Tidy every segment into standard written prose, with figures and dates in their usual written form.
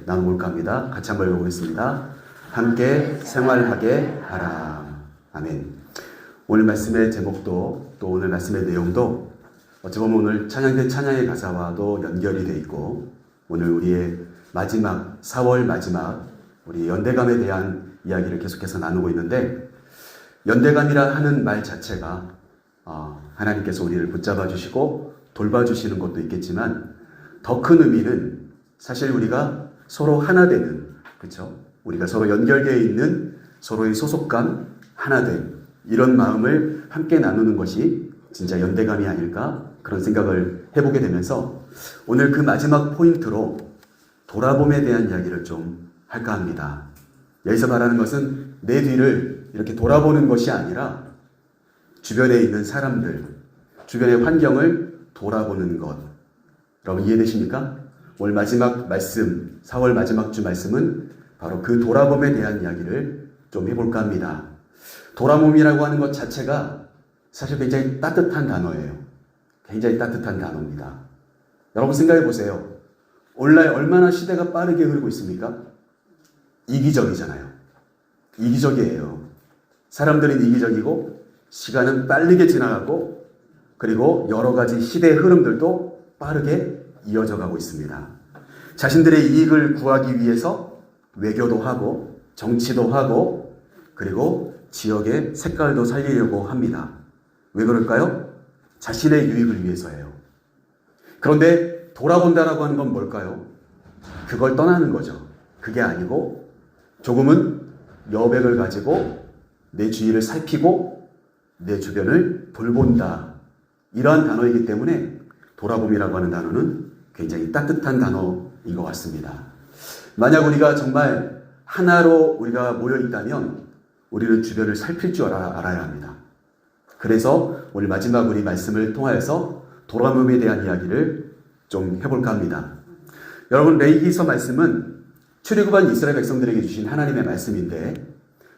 나눠볼까 합니다. 같이 한번 읽어보겠습니다. 함께 생활하게 하라. 아멘. 오늘 말씀의 제목도 또 오늘 말씀의 내용도 어찌 보면 오늘 찬양대 찬양의 가사와도 연결이 되어 있고 오늘 우리의 마지막 4월 마지막 우리 연대감에 대한 이야기를 계속해서 나누고 있는데 연대감이라 하는 말 자체가 하나님께서 우리를 붙잡아 주시고 돌봐주시는 것도 있겠지만 더 큰 의미는 사실 우리가 서로 하나 되는, 그렇죠? 우리가 서로 연결되어 있는 서로의 소속감, 하나됨, 이런 마음을 함께 나누는 것이 진짜 연대감이 아닐까 그런 생각을 해보게 되면서 오늘 그 마지막 포인트로 돌아봄에 대한 이야기를 좀 할까 합니다. 여기서 말하는 것은 내 뒤를 이렇게 돌아보는 것이 아니라 주변에 있는 사람들, 주변의 환경을 돌아보는 것. 여러분 이해되십니까? 오늘 마지막 말씀, 4월 마지막 주 말씀은 바로 그 돌아봄에 대한 이야기를 좀 해볼까 합니다. 돌아봄이라고 하는 것 자체가 사실 굉장히 따뜻한 단어예요. 굉장히 따뜻한 단어입니다. 여러분 생각해 보세요. 오늘날 얼마나 시대가 빠르게 흐르고 있습니까? 이기적이잖아요. 이기적이에요. 사람들은 이기적이고 시간은 빠르게 지나가고 그리고 여러 가지 시대의 흐름들도 빠르게 이어져 가고 있습니다. 자신들의 이익을 구하기 위해서 외교도 하고 정치도 하고 그리고 지역의 색깔도 살리려고 합니다. 왜 그럴까요? 자신의 유익을 위해서예요. 그런데 돌아본다라고 하는 건 뭘까요? 그걸 떠나는 거죠. 그게 아니고 조금은 여백을 가지고 내 주위를 살피고 내 주변을 돌본다. 이러한 단어이기 때문에 돌아봄이라고 하는 단어는 굉장히 따뜻한 단어인 것 같습니다. 만약 우리가 정말 하나로 우리가 모여 있다면 우리는 주변을 살필 줄 알아야 합니다. 그래서 오늘 마지막 우리 말씀을 통하여서 돌아봄에 대한 이야기를 좀 해볼까 합니다. 여러분 레위기서 말씀은 출애굽한 이스라엘 백성들에게 주신 하나님의 말씀인데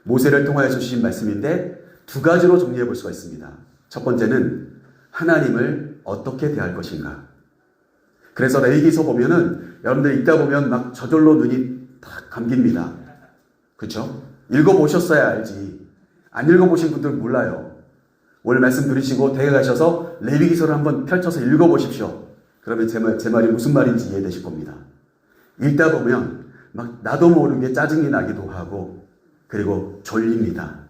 모세를 통하여서 주신 말씀인데 두 가지로 정리해 볼 수가 있습니다. 첫 번째는 하나님을 어떻게 대할 것인가. 그래서 레위기서 보면은 여러분들 읽다 보면 막 저절로 눈이 딱 감깁니다. 그렇죠? 읽어보셨어야 알지. 안 읽어보신 분들 몰라요. 오늘 말씀 들으시고 댁에 가셔서 레위기서를 한번 펼쳐서 읽어보십시오. 그러면 제 말이 무슨 말인지 이해되실 겁니다. 읽다 보면 막 나도 모르게 짜증이 나기도 하고 그리고 졸립니다.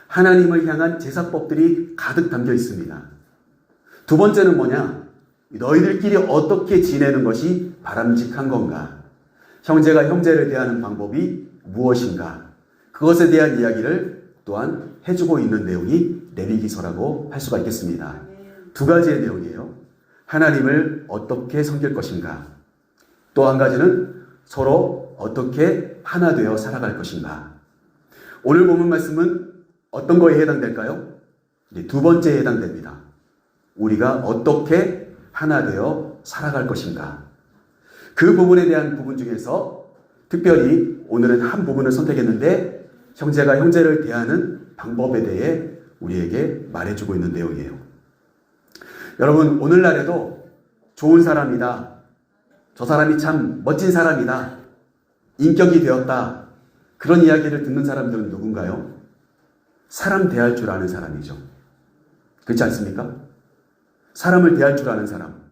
하나님을 향한 제사법들이 가득 담겨 있습니다. 두 번째는 뭐냐? 너희들끼리 어떻게 지내는 것이 바람직한 건가? 형제가 형제를 대하는 방법이 무엇인가? 그것에 대한 이야기를 또한 해주고 있는 내용이 레위기서라고 할 수가 있겠습니다. 두 가지의 내용이에요. 하나님을 어떻게 섬길 것인가? 또 한 가지는 서로 어떻게 하나 되어 살아갈 것인가? 오늘 본문 말씀은 어떤 거에 해당될까요? 두 번째에 해당됩니다. 우리가 어떻게 하나 되어 살아갈 것인가? 그 부분에 대한 부분 중에서 특별히 오늘은 한 부분을 선택했는데 형제가 형제를 대하는 방법에 대해 우리에게 말해주고 있는 내용이에요. 여러분 오늘날에도 좋은 사람이다. 저 사람이 참 멋진 사람이다. 인격이 되었다. 그런 이야기를 듣는 사람들은 누군가요? 사람 대할 줄 아는 사람이죠. 그렇지 않습니까? 사람을 대할 줄 아는 사람.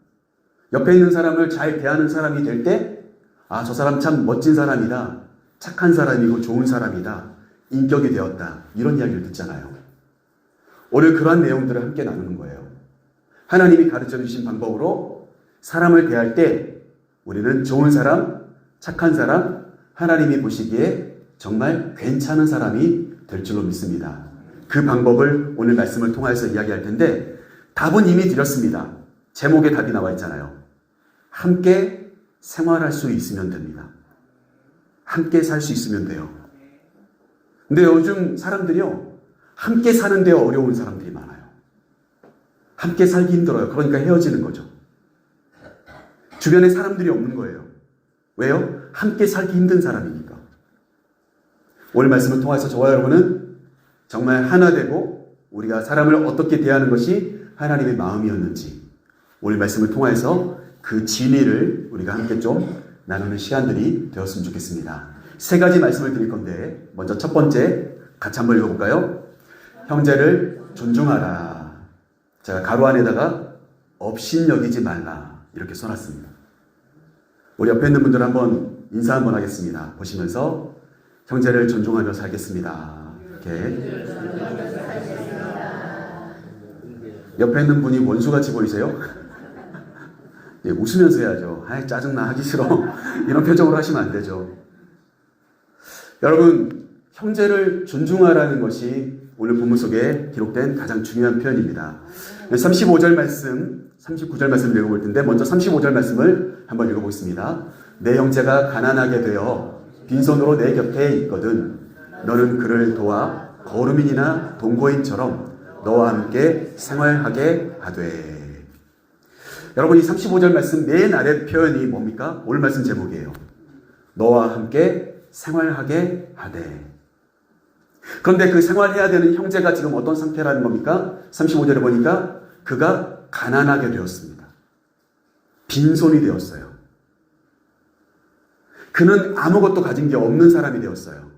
옆에 있는 사람을 잘 대하는 사람이 될 때, 저 사람 참 멋진 사람이다. 착한 사람이고 좋은 사람이다. 인격이 되었다. 이런 이야기를 듣잖아요. 오늘 그러한 내용들을 함께 나누는 거예요. 하나님이 가르쳐 주신 방법으로 사람을 대할 때 우리는 좋은 사람, 착한 사람, 하나님이 보시기에 정말 괜찮은 사람이 될 줄로 믿습니다. 그 방법을 오늘 말씀을 통해서 이야기할 텐데 답은 이미 드렸습니다. 제목에 답이 나와 있잖아요. 함께 생활할 수 있으면 됩니다. 함께 살 수 있으면 돼요. 근데 요즘 사람들이요. 함께 사는데 어려운 사람들이 많아요. 함께 살기 힘들어요. 그러니까 헤어지는 거죠. 주변에 사람들이 없는 거예요. 왜요? 함께 살기 힘든 사람이니까. 오늘 말씀을 통해서 저와 여러분은 정말 하나 되고 우리가 사람을 어떻게 대하는 것이 하나님의 마음이었는지 오늘 말씀을 통해서 그 진리를 우리가 함께 좀 나누는 시간들이 되었으면 좋겠습니다. 세 가지 말씀을 드릴 건데 먼저 첫 번째 같이 한번 읽어볼까요? 형제를 존중하라. 제가 가로 안에다가 업신여기지 말라 이렇게 써놨습니다. 우리 옆에 있는 분들 한번 인사 한번 하겠습니다. 보시면서 형제를 존중하며 살겠습니다. 이렇게. 옆에 있는 분이 원수같이 보이세요? 예, 웃으면서 해야죠. 아이, 짜증나, 하기 싫어. 이런 표정으로 하시면 안 되죠. 여러분, 형제를 존중하라는 것이 오늘 본문 속에 기록된 가장 중요한 표현입니다. 35절 말씀, 39절 말씀을 읽어볼 텐데 먼저 35절 말씀을 한번 읽어보겠습니다. 내 형제가 가난하게 되어 빈손으로 내 곁에 있거든 너는 그를 도와 거루민이나 동거인처럼 너와 함께 생활하게 하되. 여러분, 이 35절 말씀 맨 아래 표현이 뭡니까? 오늘 말씀 제목이에요. 너와 함께 생활하게 하되. 그런데 그 생활해야 되는 형제가 지금 어떤 상태라는 겁니까? 35절에 보니까 그가 가난하게 되었습니다. 빈손이 되었어요. 그는 아무것도 가진 게 없는 사람이 되었어요.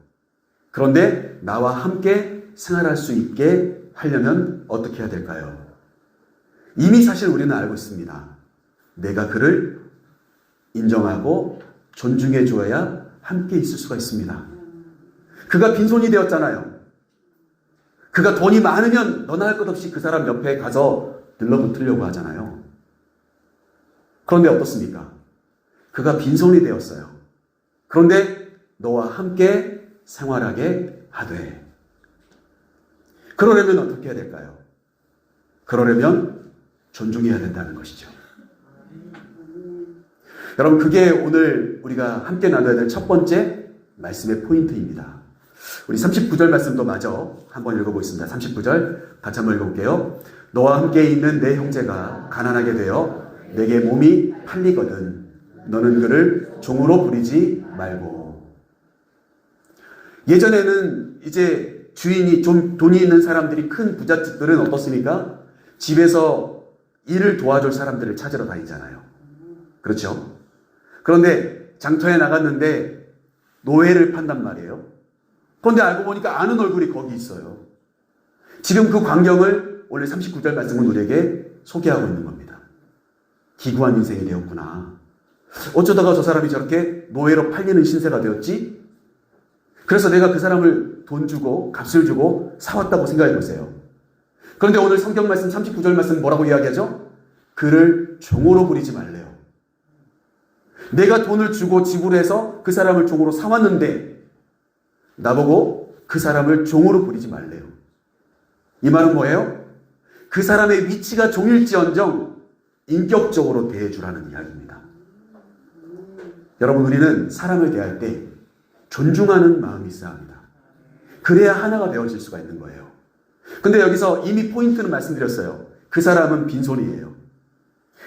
그런데 나와 함께 생활할 수 있게 하려면 어떻게 해야 될까요? 이미 사실 우리는 알고 있습니다. 내가 그를 인정하고 존중해 주어야 함께 있을 수가 있습니다. 그가 빈손이 되었잖아요. 그가 돈이 많으면 너나 할 것 없이 그 사람 옆에 가서 들러붙으려고 하잖아요. 그런데 어떻습니까? 그가 빈손이 되었어요. 그런데 너와 함께 생활하게 하되. 그러려면 어떻게 해야 될까요? 그러려면 존중해야 된다는 것이죠. 여러분, 그게 오늘 우리가 함께 나눠야 될 첫 번째 말씀의 포인트입니다. 우리 39절 말씀도 마저 한번 읽어보겠습니다. 39절 같이 한번 읽어볼게요. 너와 함께 있는 내 형제가 가난하게 되어 내게 몸이 팔리거든 너는 그를 종으로 부리지 말고. 예전에는 이제 주인이 좀 돈이 있는 사람들이, 큰 부잣집들은 어떻습니까? 집에서 일을 도와줄 사람들을 찾으러 다니잖아요. 그렇죠? 그런데 장터에 나갔는데 노예를 판단 말이에요. 그런데 알고 보니까 아는 얼굴이 거기 있어요. 지금 그 광경을 오늘 39절 말씀은 우리에게 소개하고 있는 겁니다. 기구한 인생이 되었구나. 어쩌다가 저 사람이 저렇게 노예로 팔리는 신세가 되었지? 그래서 내가 그 사람을 돈 주고 값을 주고 사왔다고 생각해 보세요. 그런데 오늘 성경 말씀 39절 말씀 뭐라고 이야기하죠? 그를 종으로 부리지 말래요. 내가 돈을 주고 지불해서 그 사람을 종으로 사왔는데 나보고 그 사람을 종으로 부리지 말래요. 이 말은 뭐예요? 그 사람의 위치가 종일지언정 인격적으로 대해주라는 이야기입니다. 여러분, 우리는 사람을 대할 때 존중하는 마음이 있어야 합니다. 그래야 하나가 되어질 수가 있는 거예요. 근데 여기서 이미 포인트는 말씀드렸어요. 그 사람은 빈손이에요.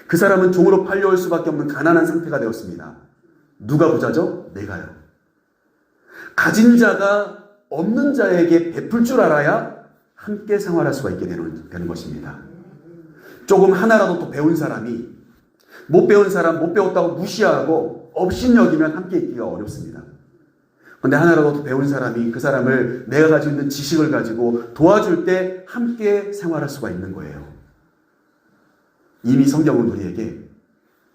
그 사람은 종으로 팔려올 수밖에 없는 가난한 상태가 되었습니다. 누가 부자죠? 내가요. 가진 자가 없는 자에게 베풀 줄 알아야 함께 생활할 수가 있게 되는 것입니다. 조금 하나라도 더 배운 사람이 못 배운 사람, 못 배웠다고 무시하고 업신여기면 함께 있기가 어렵습니다. 그런데 하나라도 더 배운 사람이 그 사람을 내가 가지고 있는 지식을 가지고 도와줄 때 함께 생활할 수가 있는 거예요. 이미 성경은 우리에게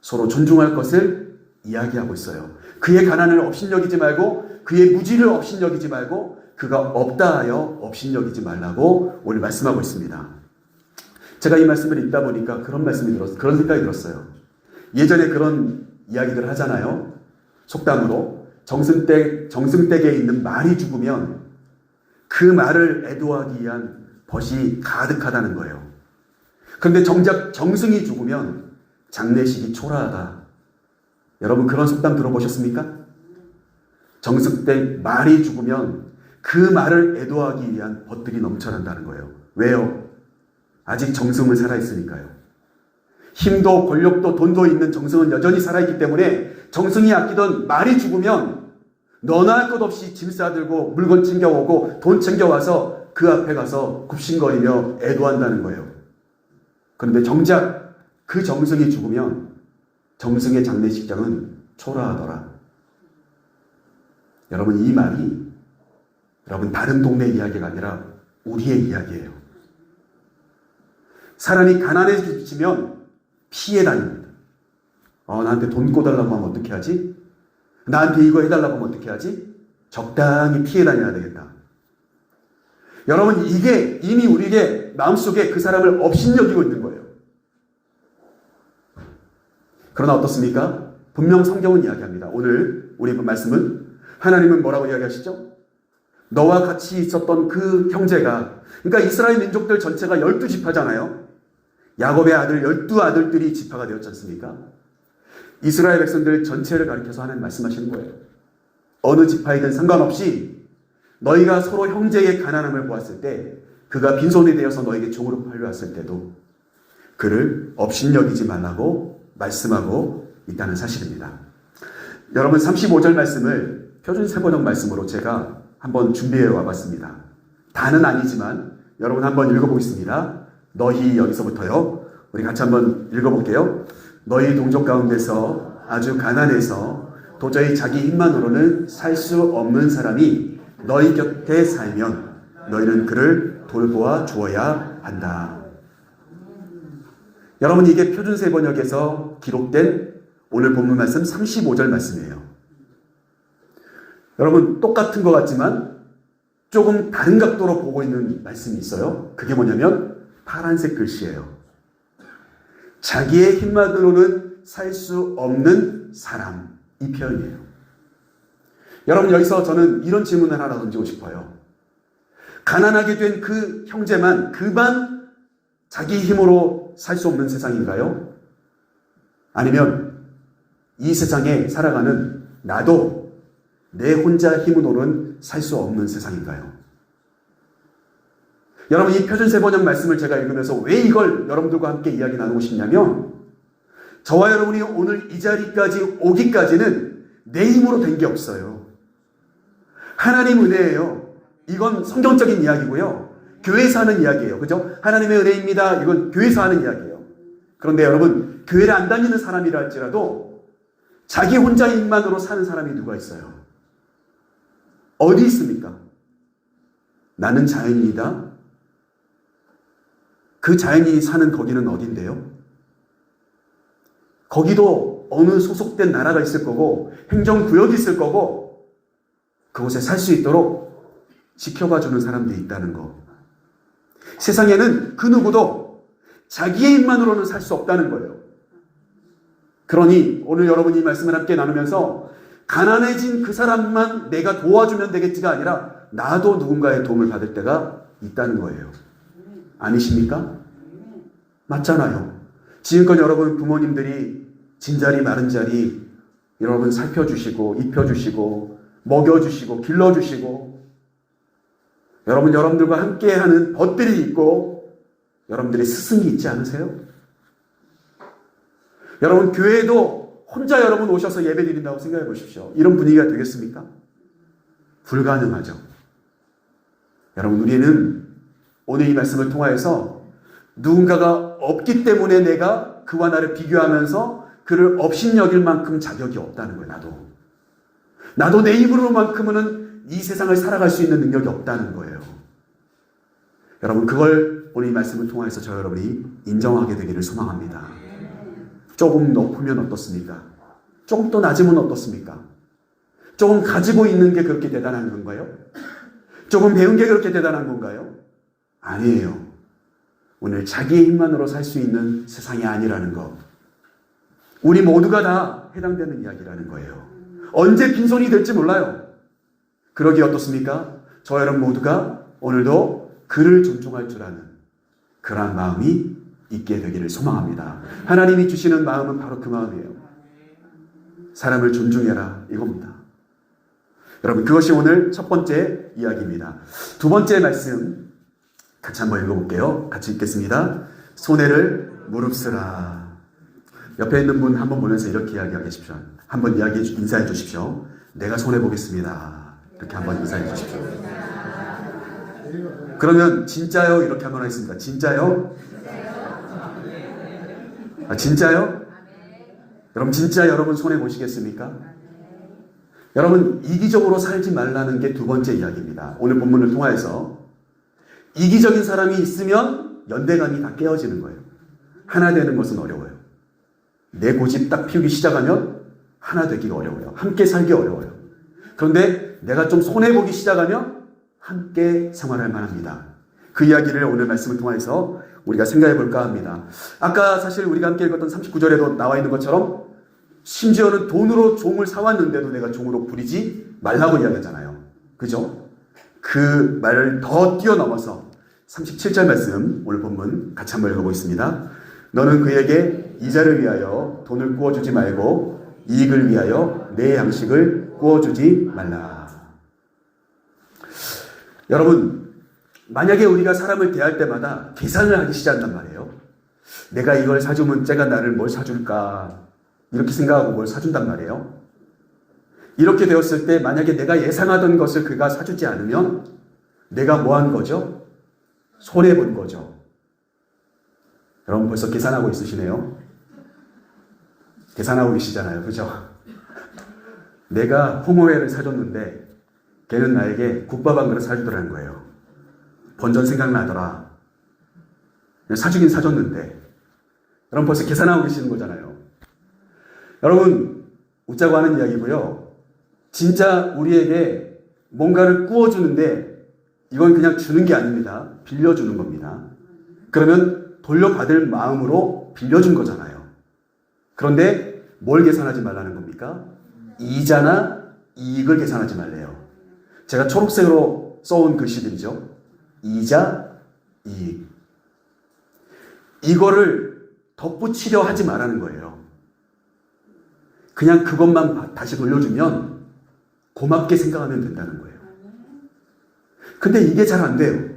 서로 존중할 것을 이야기하고 있어요. 그의 가난을 업신여기지 말고, 그의 무지를 업신여기지 말고, 그가 없다 하여 업신여기지 말라고 오늘 말씀하고 있습니다. 제가 이 말씀을 읽다 보니까 그런 생각이 들었어요. 예전에 그런 이야기들 하잖아요. 속담으로 정승댁에 있는 말이 죽으면 그 말을 애도하기 위한 벗이 가득하다는 거예요. 그런데 정작 정승이 죽으면 장례식이 초라하다. 여러분, 그런 속담 들어보셨습니까? 정승댁 말이 죽으면 그 말을 애도하기 위한 벗들이 넘쳐난다는 거예요. 왜요? 아직 정승은 살아있으니까요. 힘도 권력도 돈도 있는 정승은 여전히 살아있기 때문에 정승이 아끼던 말이 죽으면 너나 할 것 없이 짐 싸들고 물건 챙겨오고 돈 챙겨와서 그 앞에 가서 굽신거리며 애도한다는 거예요. 그런데 정작 그 정승이 죽으면 정승의 장례식장은 초라하더라. 여러분, 이 말이 여러분 다른 동네 이야기가 아니라 우리의 이야기예요. 사람이 가난해지면 피해 다닙니다. 나한테 돈 꿔달라고 하면 어떻게 하지? 나한테 이거 해달라고 하면 어떻게 하지? 적당히 피해 다녀야 되겠다. 여러분, 이게 이미 우리에게 마음속에 그 사람을 업신여기고 있는 거예요. 그러나 어떻습니까? 분명 성경은 이야기합니다. 오늘 우리 말씀은 하나님은 뭐라고 이야기하시죠? 너와 같이 있었던 그 형제가, 그러니까 이스라엘 민족들 전체가 12지파잖아요. 야곱의 아들 12아들들이 지파가 되었지 않습니까? 이스라엘 백성들 전체를 가리켜서 하나님 말씀하시는 거예요. 어느 지파이든 상관없이 너희가 서로 형제의 가난함을 보았을 때, 그가 빈손이 되어서 너에게 종으로 팔려왔을 때도 그를 업신여기지 말라고 말씀하고 있다는 사실입니다. 여러분, 35절 말씀을 표준 세번역 말씀으로 제가 한번 준비해 와봤습니다. 다는 아니지만 여러분 한번 읽어보겠습니다. 너희, 여기서부터요. 우리 같이 한번 읽어볼게요. 너희 동족 가운데서 아주 가난해서 도저히 자기 힘만으로는 살 수 없는 사람이 너희 곁에 살면 너희는 그를 돌보아 주어야 한다. 여러분, 이게 표준 세번역에서 기록된 오늘 본문 말씀 35절 말씀이에요. 여러분, 똑같은 것 같지만 조금 다른 각도로 보고 있는 말씀이 있어요. 그게 뭐냐면 파란색 글씨예요. 자기의 힘만으로는 살 수 없는 사람, 이 표현이에요. 여러분, 여기서 저는 이런 질문을 하나 던지고 싶어요. 가난하게 된 그 형제만, 그만 자기 힘으로 살 수 없는 세상인가요? 아니면 이 세상에 살아가는 나도 내 혼자 힘으로는 살 수 없는 세상인가요? 여러분, 이 표준 세번역 말씀을 제가 읽으면서 왜 이걸 여러분들과 함께 이야기 나누고 싶냐면, 저와 여러분이 오늘 이 자리까지 오기까지는 내 힘으로 된 게 없어요. 하나님 은혜예요. 이건 성경적인 이야기고요. 교회에서 하는 이야기예요. 그죠? 하나님의 은혜입니다. 이건 교회에서 하는 이야기예요. 그런데 여러분, 교회를 안 다니는 사람이라 할지라도 자기 혼자 힘만으로 사는 사람이 누가 있어요? 어디 있습니까? 나는 자연인이다. 그 자연인이 사는 거기는 어딘데요? 거기도 어느 소속된 나라가 있을 거고 행정구역이 있을 거고 그곳에 살 수 있도록 지켜봐주는 사람들이 있다는 거. 세상에는 그 누구도 자기의 힘만으로는 살 수 없다는 거예요. 그러니 오늘 여러분이 이 말씀을 함께 나누면서 가난해진 그 사람만 내가 도와주면 되겠지가 아니라 나도 누군가의 도움을 받을 때가 있다는 거예요. 아니십니까? 맞잖아요. 지금껏 여러분 부모님들이 진자리 마른자리 여러분 살펴주시고 입혀주시고 먹여주시고 길러주시고 여러분들과 함께하는 벗들이 있고 여러분들의 스승이 있지 않으세요? 여러분, 교회도 혼자 여러분 오셔서 예배 드린다고 생각해 보십시오. 이런 분위기가 되겠습니까? 불가능하죠. 여러분, 우리는 오늘 이 말씀을 통하여서 누군가가 없기 때문에 내가 그와 나를 비교하면서 그를 업신여길 만큼 자격이 없다는 거예요. 나도 내 힘으로만큼은 이 세상을 살아갈 수 있는 능력이 없다는 거예요. 여러분, 그걸 오늘 이 말씀을 통하여서 저 여러분이 인정하게 되기를 소망합니다. 조금 높으면 어떻습니까? 조금 더 낮으면 어떻습니까? 조금 가지고 있는 게 그렇게 대단한 건가요? 조금 배운 게 그렇게 대단한 건가요? 아니에요. 오늘 자기의 힘만으로 살 수 있는 세상이 아니라는 것. 우리 모두가 다 해당되는 이야기라는 거예요. 언제 빈손이 될지 몰라요. 그러기 어떻습니까? 저 여러분 모두가 오늘도 그를 존중할 줄 아는 그러한 마음이 있게 되기를 소망합니다. 하나님이 주시는 마음은 바로 그 마음이에요. 사람을 존중해라, 이겁니다. 여러분, 그것이 오늘 첫 번째 이야기입니다. 두 번째 말씀 같이 한번 읽어볼게요. 같이 읽겠습니다. 손해를 무릅쓰라. 옆에 있는 분 한번 보면서 이렇게 이야기하게 하십시오. 한번 인사해 주십시오. 내가 손해보겠습니다. 이렇게 한번 인사해 주십시오. 그러면 진짜요? 이렇게 한번 하겠습니다. 진짜요? 진짜요? 여러분 진짜 여러분 손해보시겠습니까? 여러분 이기적으로 살지 말라는 게 두 번째 이야기입니다. 오늘 본문을 통하여서 이기적인 사람이 있으면 연대감이 다 깨어지는 거예요. 하나 되는 것은 어려워요. 내 고집 딱 피우기 시작하면 하나 되기가 어려워요. 함께 살기 어려워요. 그런데 내가 좀 손해보기 시작하면 함께 생활할 만합니다. 그 이야기를 오늘 말씀을 통해서 우리가 생각해 볼까 합니다. 아까 사실 우리가 함께 읽었던 39절에도 나와 있는 것처럼 심지어는 돈으로 종을 사왔는데도 내가 종으로 부리지 말라고 이야기하잖아요. 그죠? 그 말을 더 뛰어넘어서 37절 말씀 오늘 본문 같이 한번 읽어보겠습니다. 너는 그에게 이자를 위하여 돈을 구워주지 말고 이익을 위하여 내 양식을 구워주지 말라. 여러분 만약에 우리가 사람을 대할 때마다 계산을 하기 시작한단 말이에요. 내가 이걸 사주면 쟤가 나를 뭘 사줄까 이렇게 생각하고 뭘 사준단 말이에요. 이렇게 되었을 때 만약에 내가 예상하던 것을 그가 사주지 않으면 내가 뭐 한 거죠? 손해본 거죠. 여러분 벌써 계산하고 있으시네요. 계산하고 계시잖아요. 그죠? 내가 홍어회를 사줬는데 걔는 나에게 국밥 한 그릇 사주더라는 거예요. 본전 생각나더라. 사주긴 사줬는데 여러분 벌써 계산하고 계시는 거잖아요. 여러분 웃자고 하는 이야기고요. 진짜 우리에게 뭔가를 구워주는데 이건 그냥 주는 게 아닙니다. 빌려주는 겁니다. 그러면 돌려받을 마음으로 빌려준 거잖아요. 그런데 뭘 계산하지 말라는 겁니까? 이자나 이익을 계산하지 말래요. 제가 초록색으로 써온 글씨들이죠. 이자, 이익. 이거를 덧붙이려 하지 말라는 거예요. 그냥 그것만 다시 돌려주면 고맙게 생각하면 된다는 거예요. 근데 이게 잘 안 돼요.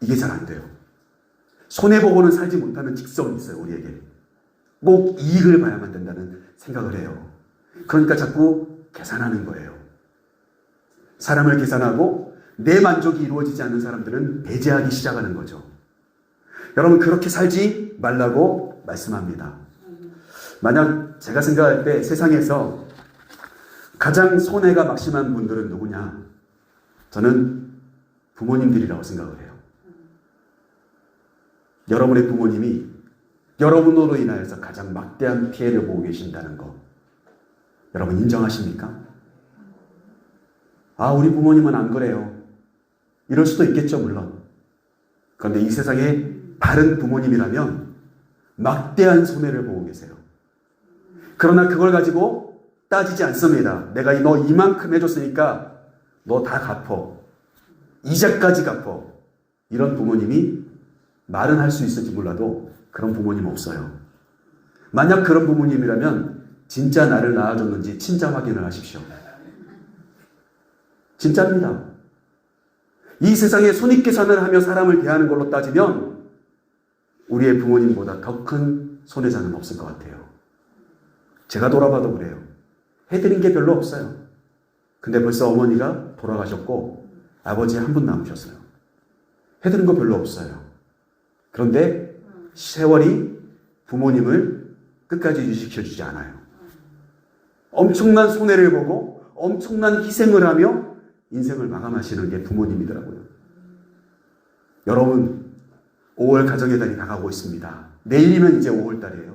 이게 잘 안 돼요. 손해보고는 살지 못하는 직성이 있어요, 우리에게. 꼭 이익을 봐야만 된다는 생각을 해요. 그러니까 자꾸 계산하는 거예요. 사람을 계산하고 내 만족이 이루어지지 않는 사람들은 배제하기 시작하는 거죠. 여러분 그렇게 살지 말라고 말씀합니다. 만약 제가 생각할 때 세상에서 가장 손해가 막심한 분들은 누구냐? 저는 부모님들이라고 생각을 해요. 여러분의 부모님이 여러분으로 인하여서 가장 막대한 피해를 보고 계신다는 거 여러분 인정하십니까? 아, 우리 부모님은 안 그래요. 이럴 수도 있겠죠, 물론. 그런데 이 세상에 바른 부모님이라면 막대한 손해를 보고 계세요. 그러나 그걸 가지고 따지지 않습니다. 내가 너 이만큼 해줬으니까 너 다 갚어. 이자까지 갚어. 이런 부모님이 말은 할 수 있을지 몰라도 그런 부모님 없어요. 만약 그런 부모님이라면 진짜 나를 낳아줬는지 친자 확인을 하십시오. 진짜입니다. 이 세상에 손익계산을 하며 사람을 대하는 걸로 따지면 우리의 부모님보다 더 큰 손해자는 없을 것 같아요. 제가 돌아봐도 그래요. 해드린 게 별로 없어요. 근데 벌써 어머니가 돌아가셨고 아버지 한 분 남으셨어요. 해드린 거 별로 없어요. 그런데 세월이 부모님을 끝까지 유지시켜주지 않아요. 엄청난 손해를 보고 엄청난 희생을 하며 인생을 마감하시는 게 부모님이더라고요. 여러분 5월 가정의 달이 다가오고 있습니다. 내일이면 이제 5월 달이에요.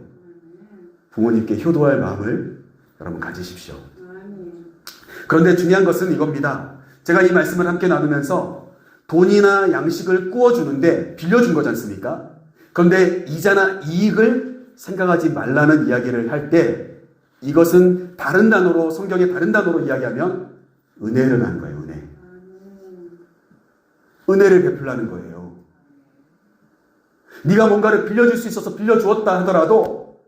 부모님께 효도할 마음을 여러분 가지십시오. 그런데 중요한 것은 이겁니다. 제가 이 말씀을 함께 나누면서 돈이나 양식을 구워주는데 빌려준 거지 않습니까? 그런데 이자나 이익을 생각하지 말라는 이야기를 할 때 이것은 다른 단어로 성경의 다른 단어로 이야기하면 은혜를 하는 거예요. 은혜. 은혜를 베풀라는 거예요. 네가 뭔가를 빌려줄 수 있어서 빌려주었다 하더라도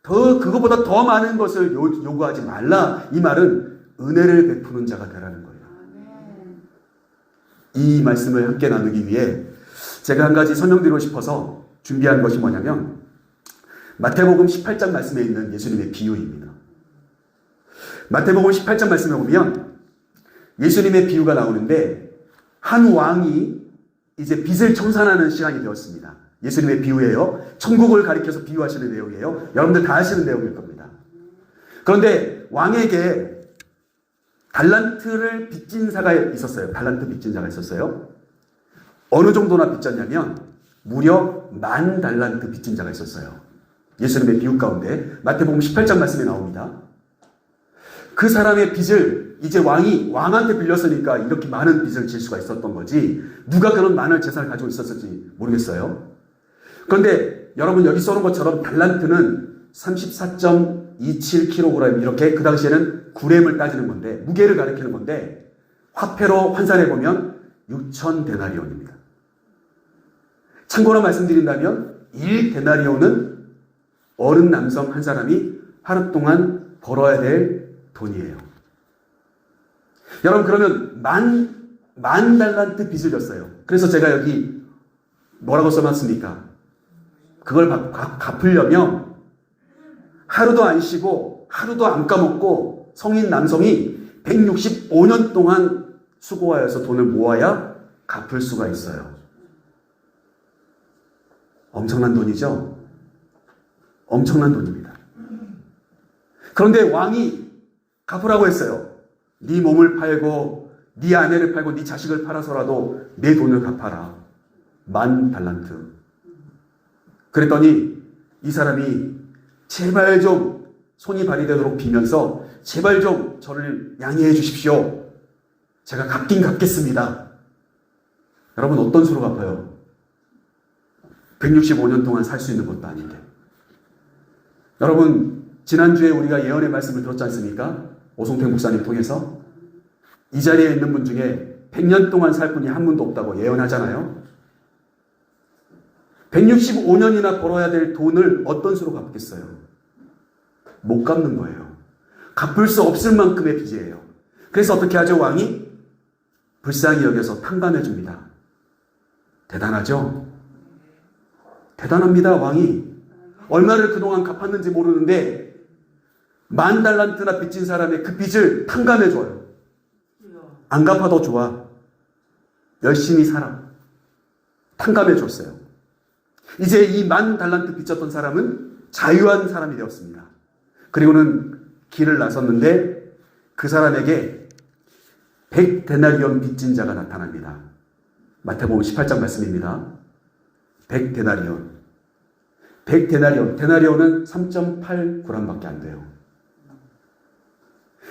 그거보다 더 많은 것을 요구하지 말라. 이 말은 은혜를 베푸는 자가 되라는 거예요. 이 말씀을 함께 나누기 위해 제가 한 가지 설명드리고 싶어서 준비한 것이 뭐냐면 마태복음 18장 말씀에 있는 예수님의 비유입니다. 마태복음 18장 말씀에 보면 예수님의 비유가 나오는데 한 왕이 이제 빚을 청산하는 시간이 되었습니다. 예수님의 비유예요. 천국을 가리켜서 비유하시는 내용이에요. 여러분들 다 아시는 내용일 겁니다. 그런데 왕에게 달란트를 빚진 자가 있었어요. 달란트 빚진 자가 있었어요. 어느 정도나 빚졌냐면 무려 10,000달란트 빚진 자가 있었어요. 예수님의 비유 가운데 마태복음 18장 말씀에 나옵니다. 그 사람의 빚을 이제 왕이 왕한테 빌렸으니까 이렇게 많은 빚을 질 수가 있었던 거지, 누가 그런 많은 재산을 가지고 있었을지 모르겠어요. 그런데 여러분 여기 써놓은 것처럼 달란트는 34.27kg, 이렇게 그 당시에는 구렘을 따지는 건데, 무게를 가리키는 건데, 화폐로 환산해 보면 6,000데나리온입니다. 참고로 말씀드린다면 1데나리온은 어른 남성 한 사람이 하루 동안 벌어야 될 돈이에요. 여러분, 그러면 만 달란트 빚을 졌어요. 그래서 제가 여기 뭐라고 써놨습니까? 그걸 갚으려면 하루도 안 쉬고 하루도 안 까먹고 성인 남성이 165년 동안 수고하여서 돈을 모아야 갚을 수가 있어요. 엄청난 돈이죠? 엄청난 돈입니다. 그런데 왕이 갚으라고 했어요. 네 몸을 팔고 네 아내를 팔고 네 자식을 팔아서라도 내 돈을 갚아라. 10,000달란트. 그랬더니 이 사람이 제발 좀 손이 발휘되도록 비면서 제발 좀 저를 양해해 주십시오. 제가 갚긴 갚겠습니다. 여러분, 어떤 수로 갚아요? 165년 동안 살 수 있는 것도 아닌데. 여러분, 지난주에 우리가 예언의 말씀을 들었지 않습니까? 오송택 목사님 통해서 이 자리에 있는 분 중에 100년 동안 살 분이 한 분도 없다고 예언하잖아요. 165년이나 벌어야 될 돈을 어떤 수로 갚겠어요? 못 갚는 거예요. 갚을 수 없을 만큼의 빚이에요. 그래서 어떻게 하죠? 왕이 불쌍히 여겨서 탕감해 줍니다. 대단하죠? 대단합니다. 왕이 얼마를 그동안 갚았는지 모르는데 10,000달란트나 빚진 사람의 그 빚을 탕감해 줘요. 안 갚아도 좋아. 열심히 살아. 탕감해 줬어요. 이제 이 10,000달란트 빚졌던 사람은 자유한 사람이 되었습니다. 그리고는 길을 나섰는데 그 사람에게 100데나리온 빚진 자가 나타납니다. 마태복음 18장 말씀입니다. 100데나리온. 100데나리온. 데나리온은 3.8g밖에 안 돼요.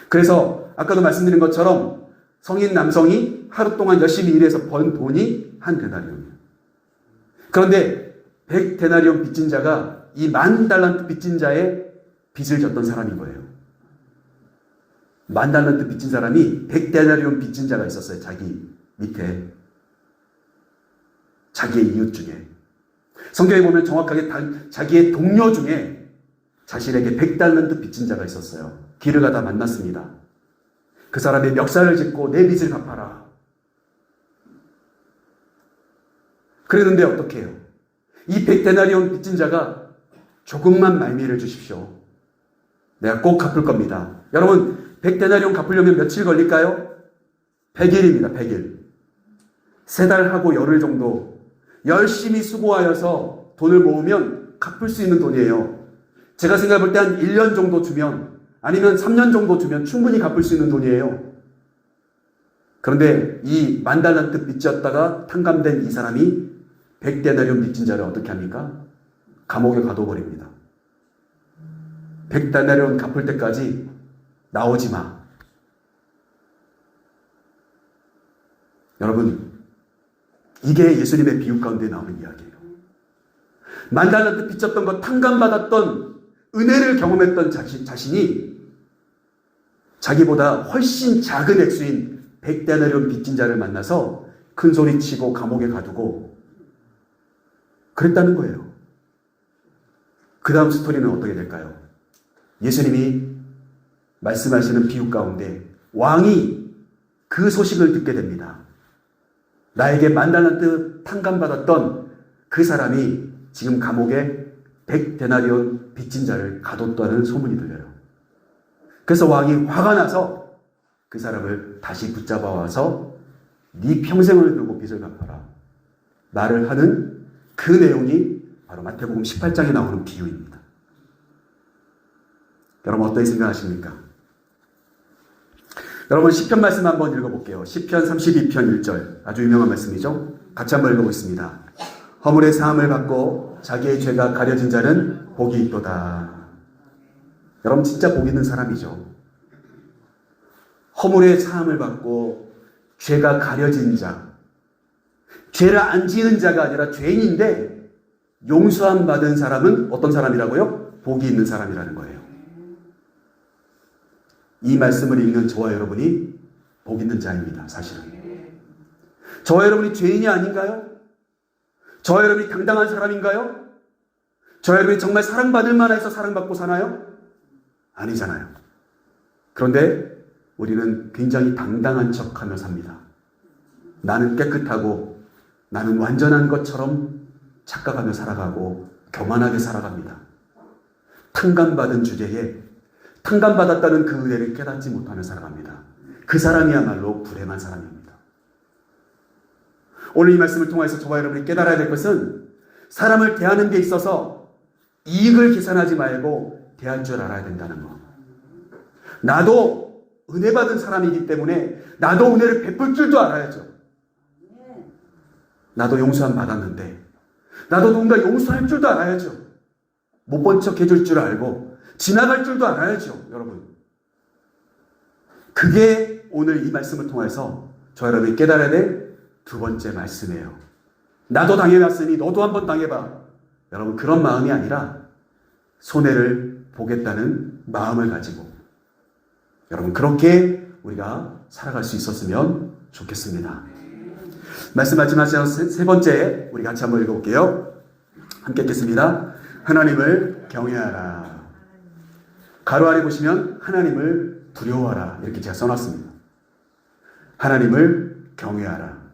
그래서 아까도 말씀드린 것처럼 성인 남성이 하루 동안 열심히 일해서 번 돈이 한 데나리온이에요. 그런데 100데나리온 빚진 자가 이 10,000달란트 빚진 자의 빚을 졌던 사람인 거예요. 10,000달란트 빚진 사람이 100데나리온 빚진 자가 있었어요. 자기 밑에. 자기의 이웃 중에. 성경에 보면 정확하게 자기의 동료 중에 자신에게 100달란트 빚진 자가 있었어요. 길을 가다 만났습니다. 그 사람의 멱살을 짚고 내 빚을 갚아라. 그랬는데 어떻게 해요? 이 100데나리온 빚진 자가 조금만 말미를 주십시오. 내가 꼭 갚을 겁니다. 여러분, 100데나리온 갚으려면 며칠 걸릴까요? 100일입니다. 100일. 3달 하고 열흘 정도 열심히 수고하여서 돈을 모으면 갚을 수 있는 돈이에요. 제가 생각해 볼 때 한 1년 정도 주면, 아니면 3년 정도 주면 충분히 갚을 수 있는 돈이에요. 그런데 이 10,000달란트 빚졌다가 탕감된 이 사람이 100데나리온 빚진 자를 어떻게 합니까? 감옥에 가둬버립니다. 100데나리온 갚을 때까지 나오지 마. 여러분, 이게 예수님의 비유 가운데 나오는 이야기예요. 10,000달란트 빚졌던 것, 탕감받았던 은혜를 경험했던 자신이 자기보다 훨씬 작은 액수인 100데나리온 빚진 자를 만나서 큰 소리 치고 감옥에 가두고 그랬다는 거예요. 그 다음 스토리는 어떻게 될까요? 예수님이 말씀하시는 비유 가운데 왕이 그 소식을 듣게 됩니다. 나에게 10,000달란트 탕감받았던 그 사람이 지금 감옥에 100데나리온 빚진 자를 가뒀다는 소문이 들려요. 그래서 왕이 화가 나서 그 사람을 다시 붙잡아 와서 네 평생을 들고 빚을 갚아라 말을 하는 그 내용이 바로 마태복음 18장에 나오는 비유입니다. 여러분 어떻게 생각하십니까? 여러분 시편 말씀 한번 읽어볼게요. 시편 32편 1절 아주 유명한 말씀이죠. 같이 한번 읽어보겠습니다. 허물의 사함을 받고 자기의 죄가 가려진 자는 복이 있도다. 여러분 진짜 복 있는 사람이죠. 허물의 사함을 받고 죄가 가려진 자, 죄를 안 지은 자가 아니라 죄인인데 용서함 받은 사람은 어떤 사람이라고요? 복이 있는 사람이라는 거예요. 이 말씀을 읽는 저와 여러분이 복 있는 자입니다. 사실은 저와 여러분이 죄인이 아닌가요? 저와 여러분이 당당한 사람인가요? 저와 여러분이 정말 사랑받을 만해서 사랑받고 사나요? 아니잖아요. 그런데 우리는 굉장히 당당한 척하며 삽니다. 나는 깨끗하고 나는 완전한 것처럼 착각하며 살아가고 교만하게 살아갑니다. 탕감받은 주제에 탕감받았다는 그 은혜를 깨닫지 못하며 살아갑니다. 그 사람이야말로 불행한 사람입니다. 오늘 이 말씀을 통해서 저와 여러분이 깨달아야 될 것은 사람을 대하는 데 있어서 이익을 계산하지 말고 대할 줄 알아야 된다는 것. 나도 은혜 받은 사람이기 때문에 나도 은혜를 베풀 줄도 알아야죠. 나도 용서함 받았는데 나도 누군가 용서할 줄도 알아야죠. 못 본 척 해줄 줄 알고 지나갈 줄도 알아야죠. 여러분 그게 오늘 이 말씀을 통해서 저 여러분이 깨달아야 될 두 번째 말씀이에요. 나도 당해봤으니 너도 한번 당해봐. 여러분 그런 마음이 아니라 손해를 보겠다는 마음을 가지고 여러분 그렇게 우리가 살아갈 수 있었으면 좋겠습니다. 말씀하지 마시고 세 번째 우리 같이 한번 읽어볼게요. 함께 읽겠습니다. 하나님을 경외하라. 가로 아래 보시면 하나님을 두려워하라 이렇게 제가 써놨습니다. 하나님을 경외하라.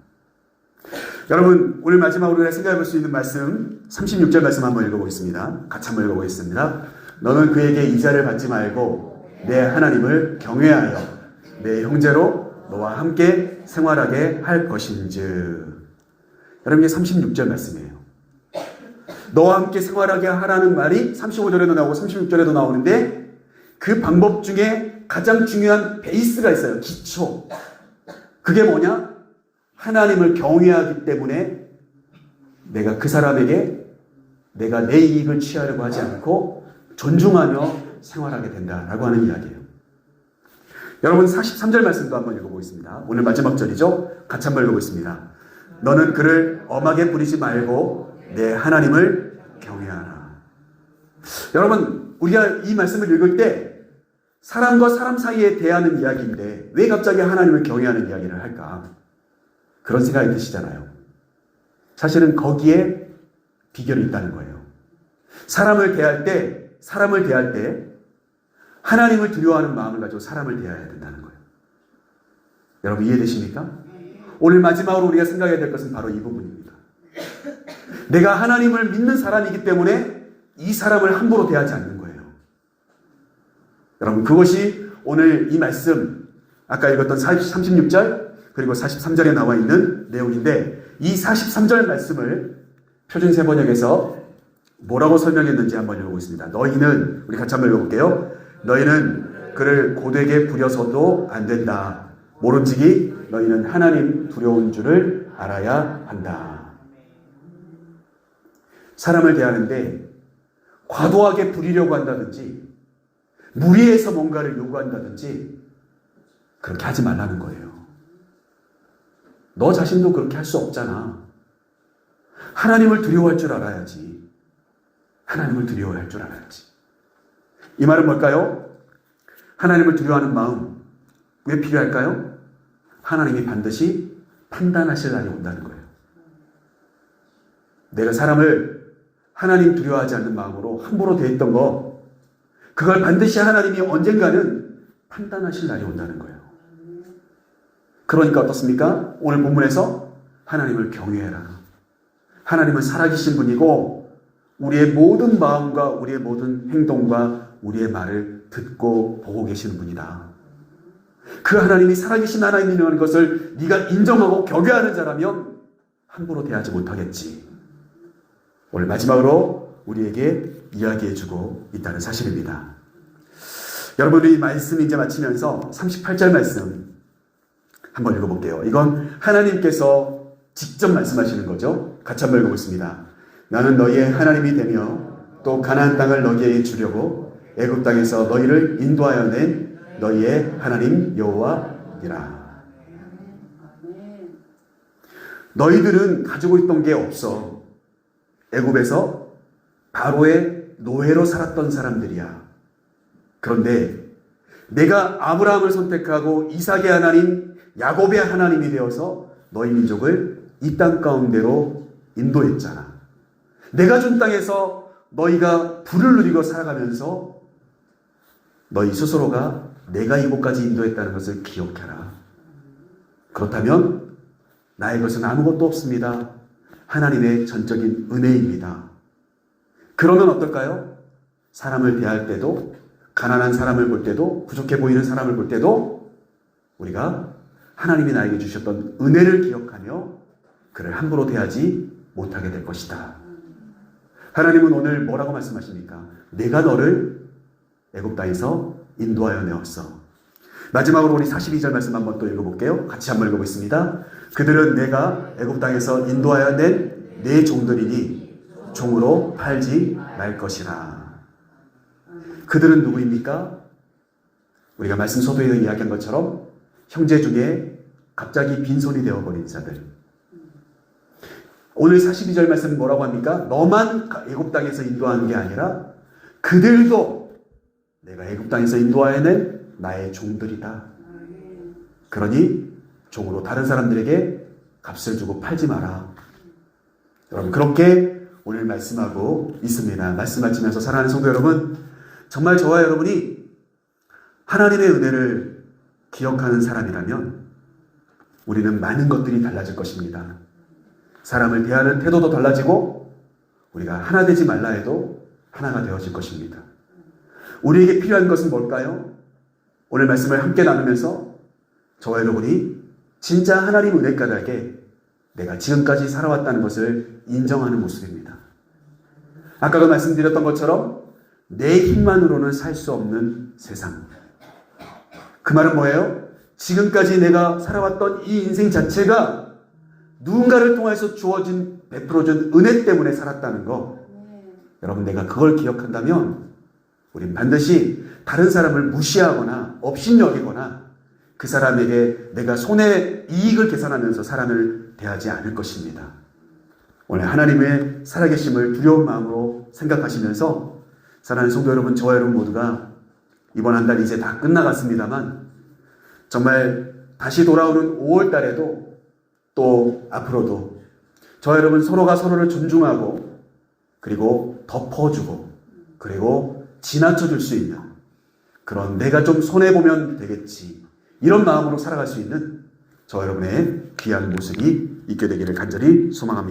여러분 오늘 마지막으로 우리가 생각해 볼 수 있는 말씀 36절 말씀 한번 읽어보겠습니다. 같이 한번 읽어보겠습니다. 너는 그에게 이자를 받지 말고 내 하나님을 경외하여 내 형제로 너와 함께 생활하게 할 것인즉. 여러분 이게 36절 말씀이에요. 너와 함께 생활하게 하라는 말이 35절에도 나오고 36절에도 나오는데 그 방법 중에 가장 중요한 베이스가 있어요. 기초. 그게 뭐냐? 하나님을 경외하기 때문에 내가 그 사람에게 내가 내 이익을 취하려고 하지 않고 존중하며 생활하게 된다라고 하는 이야기예요. 여러분 43절 말씀도 한번 읽어보겠습니다. 오늘 마지막 절이죠. 같이 한번 읽어보겠습니다. 너는 그를 엄하게 부리지 말고 내 하나님을 경외하라. 여러분 우리가 이 말씀을 읽을 때 사람과 사람 사이에 대하는 이야기인데 왜 갑자기 하나님을 경외하는 이야기를 할까? 그런 생각이 드시잖아요. 사실은 거기에 비결이 있다는 거예요. 사람을 대할 때 하나님을 두려워하는 마음을 가지고 사람을 대해야 된다는 거예요. 여러분 이해되십니까? 오늘 마지막으로 우리가 생각해야 될 것은 바로 이 부분입니다. 내가 하나님을 믿는 사람이기 때문에 이 사람을 함부로 대하지 않는 거예요. 여러분 그것이 오늘 이 말씀 아까 읽었던 36절 그리고 43절에 나와 있는 내용인데 이 43절 말씀을 표준세번역에서 뭐라고 설명했는지 한번 읽어보겠습니다. 너희는 우리 같이 한번 읽어볼게요. 너희는 그를 고되게 부려서도 안 된다. 모름지기 너희는 하나님 두려운 줄을 알아야 한다. 사람을 대하는데 과도하게 부리려고 한다든지 무리해서 뭔가를 요구한다든지 그렇게 하지 말라는 거예요. 너 자신도 그렇게 할 수 없잖아. 하나님을 두려워할 줄 알아야지. 하나님을 두려워할 줄 알아야지. 이 말은 뭘까요? 하나님을 두려워하는 마음 왜 필요할까요? 하나님이 반드시 판단하실 날이 온다는 거예요. 내가 사람을 하나님 두려워하지 않는 마음으로 함부로 대했던 거 그걸 반드시 하나님이 언젠가는 판단하실 날이 온다는 거예요. 그러니까 어떻습니까? 오늘 본문에서 하나님을 경외해라. 하나님은 살아계신 분이고 우리의 모든 마음과 우리의 모든 행동과 우리의 말을 듣고 보고 계시는 분이다. 그 하나님이 살아계신 하나님이라는 것을 네가 인정하고 경외하는 자라면 함부로 대하지 못하겠지. 오늘 마지막으로 우리에게 이야기해주고 있다는 사실입니다. 여러분, 이 말씀 이제 마치면서 38절 말씀 한번 읽어볼게요. 이건 하나님께서 직접 말씀하시는 거죠. 같이 한번 읽어보겠습니다. 나는 너희의 하나님이 되며 또 가나안 땅을 너희에게 주려고 애굽 땅에서 너희를 인도하여 낸 너희의 하나님 여호와니라. 너희들은 가지고 있던 게 없어. 애굽에서 바로의 노예로 살았던 사람들이야. 그런데 내가 아브라함을 선택하고 이삭의 하나님, 야곱의 하나님이 되어서 너희 민족을 이 땅 가운데로 인도했잖아. 내가 준 땅에서 너희가 불을 누리고 살아가면서 너희 스스로가 내가 이곳까지 인도했다는 것을 기억해라. 그렇다면 나의 것은 아무것도 없습니다. 하나님의 전적인 은혜입니다. 그러면 어떨까요? 사람을 대할 때도, 가난한 사람을 볼 때도, 부족해 보이는 사람을 볼 때도 우리가 하나님이 나에게 주셨던 은혜를 기억하며 그를 함부로 대하지 못하게 될 것이다. 하나님은 오늘 뭐라고 말씀하십니까? 내가 너를 애굽 땅에서 인도하여 내었어. 마지막으로 우리 42절 말씀 한번 또 읽어볼게요. 같이 한번 읽어보겠습니다. 그들은 내가 애굽 땅에서 인도하여 낸 내 종들이니 종으로 팔지 말 것이라. 그들은 누구입니까? 우리가 말씀 서두에 이야기한 것처럼 형제 중에 갑자기 빈손이 되어버린 자들. 오늘 42절 말씀은 뭐라고 합니까? 너만 애굽 땅에서 인도하는 게 아니라 그들도 내가 애굽 땅에서 인도하여 낸 나의 종들이다. 그러니 종으로 다른 사람들에게 값을 주고 팔지 마라. 여러분, 그렇게 오늘 말씀하고 있습니다. 말씀 마치면서 사랑하는 성도 여러분, 정말 저와 여러분이 하나님의 은혜를 기억하는 사람이라면 우리는 많은 것들이 달라질 것입니다. 사람을 대하는 태도도 달라지고 우리가 하나 되지 말라 해도 하나가 되어질 것입니다. 우리에게 필요한 것은 뭘까요? 오늘 말씀을 함께 나누면서 저와 여러분이 진짜 하나님 은혜 까닭에 내가 지금까지 살아왔다는 것을 인정하는 모습입니다. 아까도 말씀드렸던 것처럼 내 힘만으로는 살 수 없는 세상. 그 말은 뭐예요? 지금까지 내가 살아왔던 이 인생 자체가 누군가를 통해서 주어진, 베풀어준 은혜 때문에 살았다는 거. 여러분, 내가 그걸 기억한다면 우린 반드시 다른 사람을 무시하거나 업신여기거나 그 사람에게 내가 손해 이익을 계산하면서 사람을 대하지 않을 것입니다. 오늘 하나님의 살아계심을 두려운 마음으로 생각하시면서 사랑하는 성도 여러분, 저와 여러분 모두가 이번 한 달 이제 다 끝나갔습니다만 정말 다시 돌아오는 5월 달에도 또 앞으로도 저와 여러분 서로가 서로를 존중하고 그리고 덮어주고 그리고 지나쳐줄 수 있는 그런 내가 좀 손해보면 되겠지 이런 마음으로 살아갈 수 있는 저와 여러분의 귀한 모습이 있게 되기를 간절히 소망합니다.